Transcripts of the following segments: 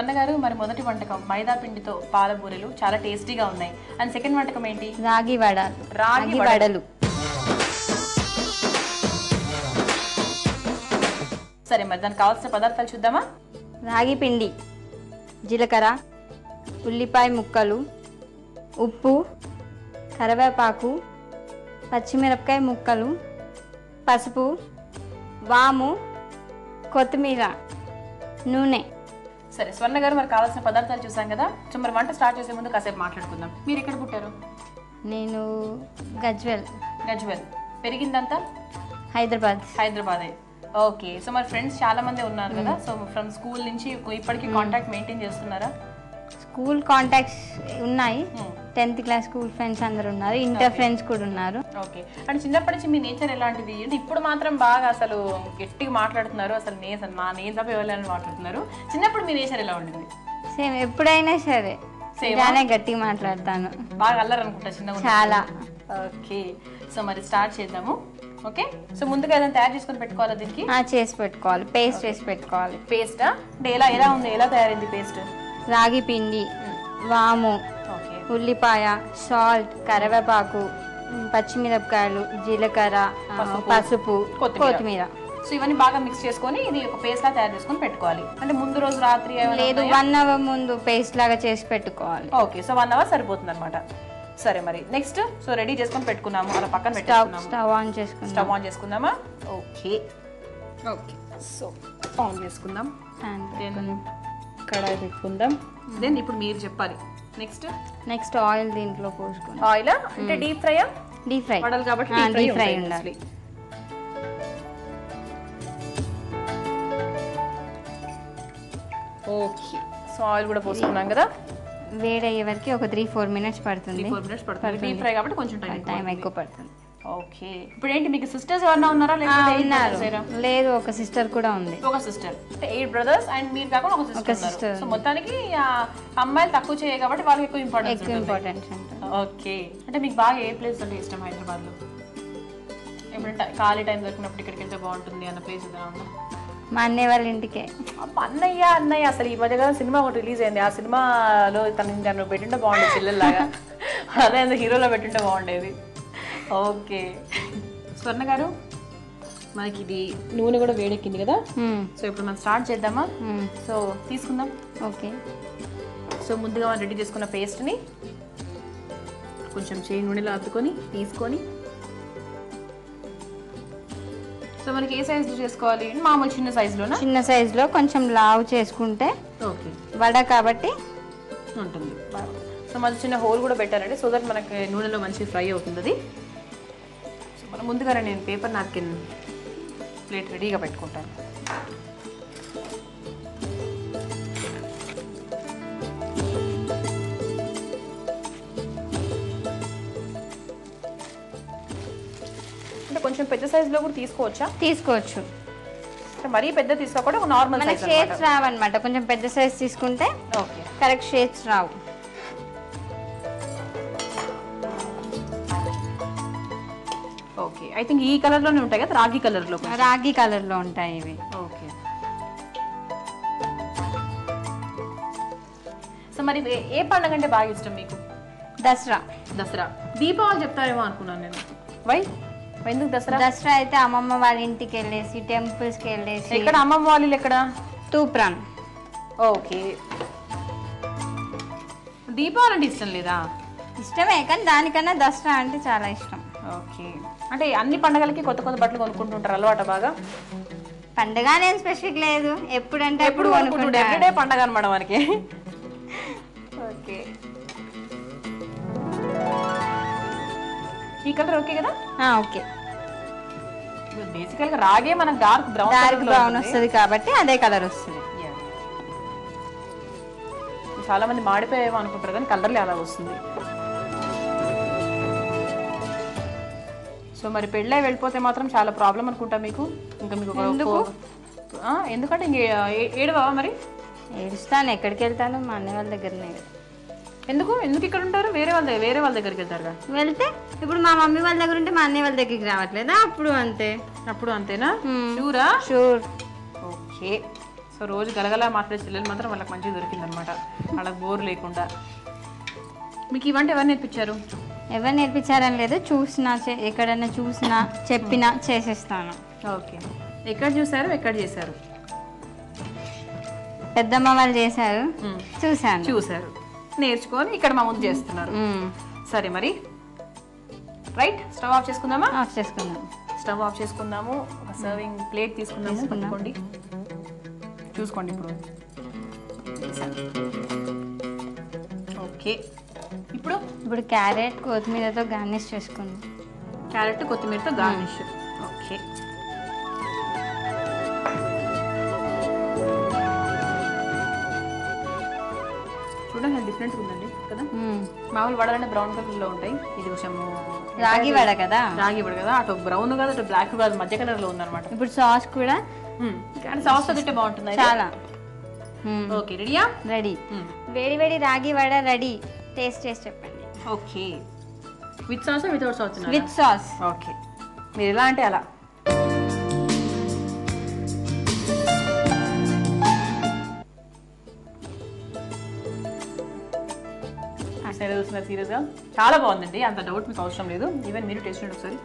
స్వర్ణ గారు మరి మొదటి వంటకం మైదా పిండితో పాల బూరెలు చాలా టేస్టీగా ఉన్నాయి. అండ్ సెకండ్ వంటకం ఏంటి? రాగి వడలు. సరే మరి దానికి కావాల్సిన పదార్థాలు చూద్దామా? రాగి పిండి, జీలకర్ర, ఉల్లిపాయ ముక్కలు, ఉప్పు, కరివేపాకు, పచ్చిమిరపకాయ ముక్కలు, పసుపు, వాము, కొత్తిమీర, నూనె. సరే స్వర్ణ గారు మరి కావాల్సిన పదార్థాలు చూసాం కదా. సో మరి వంట స్టార్ట్ చేసే ముందు కాసేపు మాట్లాడుకుందాం. మీరు ఎక్కడ పుట్టారు? నేను గజ్వెల్. పెరిగిందంతా హైదరాబాదే. ఓకే. సో మరి ఫ్రెండ్స్ చాలా మంది ఉన్నారు కదా. సో ఫ్రమ్ స్కూల్ నుంచి ఇప్పటికీ కాంటాక్ట్ మెయింటైన్ చేస్తున్నారా? స్కూల్ కాంటాక్ట్స్ ఉన్నాయి. 10th క్లాస్ స్కూల్ ఫ్రెండ్స్ అందరు ఉన్నారు. ఇంటర్ ఫ్రెండ్స్ కూడా ఉన్నారు. ఓకే. అంటే చిన్నప్పటి నుంచి మీ నేచర్ ఎలాంటిది? అంటే ఇప్పుడు మాత్రం బాగా అసలు గట్టిగా మాట్లాడుతున్నారు. అసలు నా నేను తప్ప ఎవరైనా మాట్లాడుతున్నారు. చిన్నప్పుడు మీ నేచర్ ఎలా ఉండేది? సేమ్, ఎప్పుడైనా సరే ఇలానే గట్టిగా మాట్లాడతాను. బాగా అల్లరు అనుకుంటా చిన్నగా చాలా. ఓకే. సో మరి స్టార్ట్ చేద్దాము. ఓకే. సో ముందుగా ఏదైనా తయారు చేసుకొని పెట్టుకోవాలా దీనికి? చేసి పెట్టుకోవాలి. పేస్ట్ చేసి పెట్టుకోవాలి. పేస్టా? అంటే ఎలా ఉంది, ఎలా తయారైంది పేస్ట్? రాగి పిండి, వాము, ఉల్లిపాయ, సాల్ట్, కరివేపాకు, పచ్చిమిరపకాయలు, జీలకర్ర, పసుపు, కొత్తిమీర. సో ఇవన్నీ బాగా మిక్స్ చేసుకొని ఇది ఒక పేస్ట్ లా తయారు చేసుకొని పెట్టుకోవాలి. అంటే ముందు రోజు రాత్రి లేదు, 1 అవర్ ముందు పేస్ట్ లాగా చేసి పెట్టుకోవాలి. ఓకే. సో 1 అవర్ సరిపోతుంది అనమాట. సరే మరి నెక్స్ట్. సో రెడీ చేసుకొని పెట్టుకున్నాము, అలా పక్కన పెట్టుకున్నాము. స్టవ్ ఆన్ చేసుకుందామా? ఓకే. సో ఆన్ చేసుకుందాం. కడాయి పెట్టుకుందాం. దెన్ ఇప్పుడు మీరు చెప్పాలి. నెక్స్ట్ ఆయిల్ దీంట్లో పోసుకుందాం. ఆయిల్ అంటే డీప్ ఫ్రై వడలు కాబట్టి డీప్ ఫ్రై ఉండాలి. ఓకే. సో ఆయిల్ కూడా పోసుకున్నాం కదా. వేడయ్యే వరకు ఒక 3-4 మినిట్స్ పడుతుంది. డీప్ ఫ్రై కాబట్టి కొంచెం టైం ఎక్కువ పడుతుంది. ఓకే. ఇప్పుడు ఏంటి మీకు సిస్టర్స్ ఎవరైనా ఉన్నారా? లేదు, ఒక సిస్టర్ కూడా ఉంది. ఒక సిస్టర్ అంటే 8 బ్రదర్స్ అండ్ మీరు కాకుండా ఒక సిస్టర్. సో మొత్తానికి అమ్మాయిలు తక్కువ చేయాలి కాబట్టి వాళ్ళకి ఎక్కువ ఇంపార్టెన్స్. ఓకే. అంటే మీకు బాగా ఏ ప్లేస్ అంటే ఇష్టం హైదరాబాద్ లో? ఎప్పుడంటే ఖాళీ టైం దొరికినప్పుడు ఇక్కడికి వెళ్తే బాగుంటుంది అన్న ప్లేస్ ఏదైనా ఉందా? మా అన్నయ్య వాళ్ళ ఇంటికే. అన్నయ్య అసలు ఈ మధ్య సినిమా ఒకటి రిలీజ్ అయింది. ఆ సినిమాలో తను పెట్టింటే బాగుండేది పిల్లల్లాగా. అదే హీరోలో పెట్టింటే బాగుండేది. ఓకే. స్వర్ణ గారు మనకి ఇది నూనె కూడా వేడెక్కింది కదా. సో ఇప్పుడు మనం స్టార్ట్ చేద్దామా? సో తీసుకుందాం. ఓకే. సో ముందుగా మనం రెడీ చేసుకున్న పేస్ట్ని కొంచెం చేయి నూనెలో అద్దుకొని తీసుకొని, సో మనకి ఏ సైజు చేసుకోవాలి? మామూలు చిన్న సైజులో కొంచెం లావు చేసుకుంటే ఓకే వడ కాబట్టి ఉంటుంది. సో మన చిన్న హోల్ కూడా పెట్టారండి, సో దట్ మనకి నూనెలో మంచి ఫ్రై అవుతుంది. సో మనం ముందుగా నేను పేపర్ నాప్కిన్ ప్లేట్ రెడీగా పెట్టుకుంటాను. అంటే కొంచెం పెద్ద సైజులో కూడా తీసుకోవచ్చు. మరీ పెద్ద తీసుకోకుండా నార్మల్ సైజ్ షేప్స్ రావన్నమాట. కొంచెం పెద్ద సైజ్ తీసుకుంటే okay correct shapes Rao. Okay. I think ఈ కలర్ లోనే ఉంటాయి కదా, రాగి కలర్ లో ఉంటాయి ఇవి. ఓకే. సో మరి ఏ పండుగ అంటే బాగా ఇష్టం మీకు? దసరా. దీపావళి చెప్తారేమో అనుకున్నాను నేను. ఎందుకు దసరా అయితే అమ్మమ్మ వాళ్ళ ఇంటికి వెళ్ళేసి టెంపుల్స్ కి వెళ్ళేసి. ఎక్కడ అమ్మమ్మ వాళ్ళు? ఎక్కడ? తూప్రాన్. ఓకే. దీపావళి అంటే ఇష్టం లేదా? ఇష్టమే, కానీ దానికన్నా దసరా అంటే చాలా ఇష్టం. ఓకే. అంటే అన్ని పండుగలకి కొత్త కొత్త బట్టలు కొనుక్కుంటుంటారు అలవాట బాగా? పండుగ నేను స్పెసిఫిక్ లేదు, ఎప్పుడంటే ఎప్పుడు కొనుక్కుంటుంటారు. ఎవ్రీడే పండుగ అనమాట మనకి. ఓకే. ఈ కలర్ ఓకే కదా? ఓకే. బేసికల్ గా రాగే మనకు డార్క్ బ్రౌన్ వస్తుంది కాబట్టి అదే కలర్ వస్తుంది. చాలా మంది మాడిపోయేమో అనుకుంటారు కానీ కలర్లే అలా వస్తుంది. సో మరి పెళ్ళై వెళ్ళిపోతే మాత్రం చాలా ప్రాబ్లం అనుకుంటా మీకు. ఇంకా మీకు ఎందుకంటే ఇంక ఏడవా? మరి ఏడుస్తాను, ఎక్కడికి వెళ్తాను? మా అన్నయ్య వాళ్ళ దగ్గరనే. ఎందుకు ఇక్కడ ఉంటారు? వేరే వాళ్ళ దగ్గరికి వెళ్తారు. వెళ్తే ఇప్పుడు మా మమ్మీ వాళ్ళ దగ్గర ఉంటే మా అన్నయ్య వాళ్ళ దగ్గరికి రావట్లేదా? అప్పుడు అంతేనా? Sure. Sure. Okay. So so రోజు గలగలా మాట్లాడే చెల్లెలు మాత్రం వాళ్ళకి మంచిగా దొరికిందనమాట, వాళ్ళకి బోర్ లేకుండా. మీకు ఇవంటే ఎవరు నేర్పించారు? ఎవరు నేర్పించారని లేదు, చూసినా ఎక్కడైనా చూసినా చెప్పినా చేసేస్తాను. ఓకే, ఎక్కడ చూసారు, ఎక్కడ చేశారు? పెద్దమ్మ వాళ్ళు చేశారు, చూసారు, నేర్చుకొని ఇక్కడ మా ముందు చేస్తున్నారు. సరే మరి రైట్, స్టవ్ ఆఫ్ చేసుకుందామా? ఆఫ్ చేసుకుందాం. స్టవ్ ఆఫ్ చేసుకుందాము. ఒక సర్వింగ్ ప్లేట్ తీసుకుందాము. పట్టుకోండి, చూసుకోండి. ఓకే, ఇప్పుడు క్యారెట్ కొత్తిమీరతో గార్నిష్ చేసుకోండి. క్యారెట్ కొత్తిమీరతో గార్నిష్. ఓకే, చూడండి డిఫరెంట్గా ఉందండి కదా. మామూలు వడలంటే బ్రౌన్ కలర్లో ఉంటాయి, ఇది కొంచెం రాగి వడ కదా. అటు బ్రౌన్ కాదు, అటు బ్లాక్ కాదు, మధ్య కలర్లో ఉందన్నమాట. ఇప్పుడు సాస్ కూడా కానీ సాస్ తో తింటే బాగుంటుంది చాలా. ఓకే, రెడీయా? రెడీ. వేడి వేడి రాగి వడ రెడీ. టేస్ట్ చేసి చెప్పండి. Okay, with sauce without sauce? With sauce. Okay, మీరు ఎలా అంటే అలా. చూస్తున్నారు సీరియస్గా, చాలా బాగుందండి, అంత డౌట్ మీకు అవసరం లేదు. ఈవెన్ మీరు టేస్ట్ చేయండి ఒకసారి.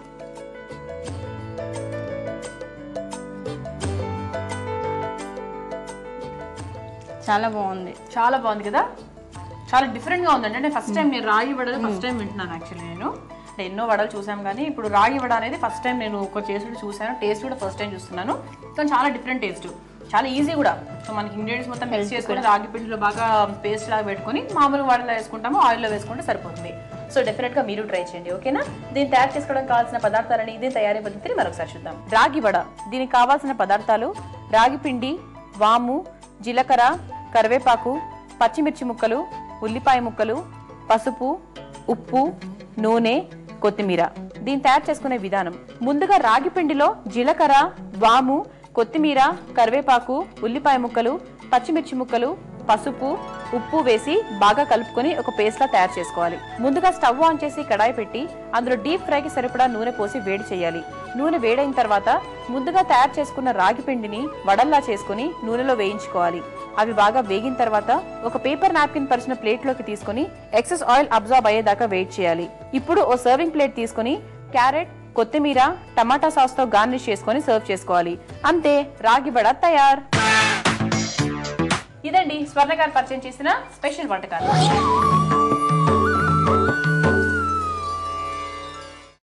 చాలా బాగుంది, చాలా బాగుంది కదా, చాలా డిఫరెంట్గా ఉందండి. అంటే ఫస్ట్ టైం నేను రాగి వడలు ఫస్ట్ టైం వింటున్నాను యాక్చువల్లీ. నేను ఎన్నో వడలు చూసాం కానీ ఇప్పుడు రాగి వడ అనేది ఫస్ట్ టైం నేను ఒక చేసి చూసాను. టేస్ట్ కూడా ఫస్ట్ టైం చూస్తున్నాను, కానీ చాలా డిఫరెంట్ టేస్ట్, చాలా ఈజీ కూడా. సో మనకి ఇంగ్రీడియంట్స్ మొత్తం మిక్స్ చేసుకొని రాగి పిండిలో బాగా పేస్ట్ లాగా పెట్టుకొని మామూలుగా వడలో వేసుకుంటాము, ఆయిల్లో వేసుకుంటే సరిపోతుంది. సో డెఫినెట్గా మీరు ట్రై చేయండి, ఓకేనా? దీన్ని తయారు చేసుకోవడానికి కావాల్సిన పదార్థాలని, దీని తయారీ పద్ధతిని మరొకసారి చూద్దాం. రాగి వడ, దీనికి కావాల్సిన పదార్థాలు: రాగి పిండి, వాము, జీలకర్ర, కరివేపాకు, పచ్చిమిర్చి ముక్కలు, ఉల్లిపాయ ముక్కలు, పసుపు, ఉప్పు, నూనె, కొత్తిమీర. దీన్ని తయారు చేసుకునే విధానం: ముందుగా రాగి పిండిలో జీలకర్ర, వాము, కొత్తిమీర, కరివేపాకు, ఉల్లిపాయ ముక్కలు, పచ్చిమిర్చి ముక్కలు, పసుపు, ఉప్పు వేసి బాగా కలుపుకొని ఒక పేస్ట్ లా తయారు చేసుకోవాలి. ముందుగా స్టవ్ ఆన్ చేసి కడాయి పెట్టి అందులో డీప్ ఫ్రైకి సరిపడా నూనె పోసి వేడి చేయాలి. నూనె వేడైన తర్వాత ముందుగా తయారు చేసుకున్న రాగి పిండిని వడల్లా చేసుకుని నూనెలో వేయించుకోవాలి. అవి బాగా వేగిన తర్వాత ఒక పేపర్ నాప్కిన్ పరిచిన ప్లేట్ లోకి తీసుకుని ఎక్సెస్ ఆయిల్ అబ్జార్బ్ అయ్యేదాకా వెయిట్ చేయాలి. ఇప్పుడు ఓ సర్వింగ్ ప్లేట్ తీసుకుని క్యారెట్, కొత్తిమీర, టమాటా సాస్ తో గార్నిష్ చేసుకుని సర్వ్ చేసుకోవాలి. అంతే, రాగి వడ తయారు. ఇదండి స్వర్ణ గారు పరిచయం చేసిన స్పెషల్ వంటకాలు.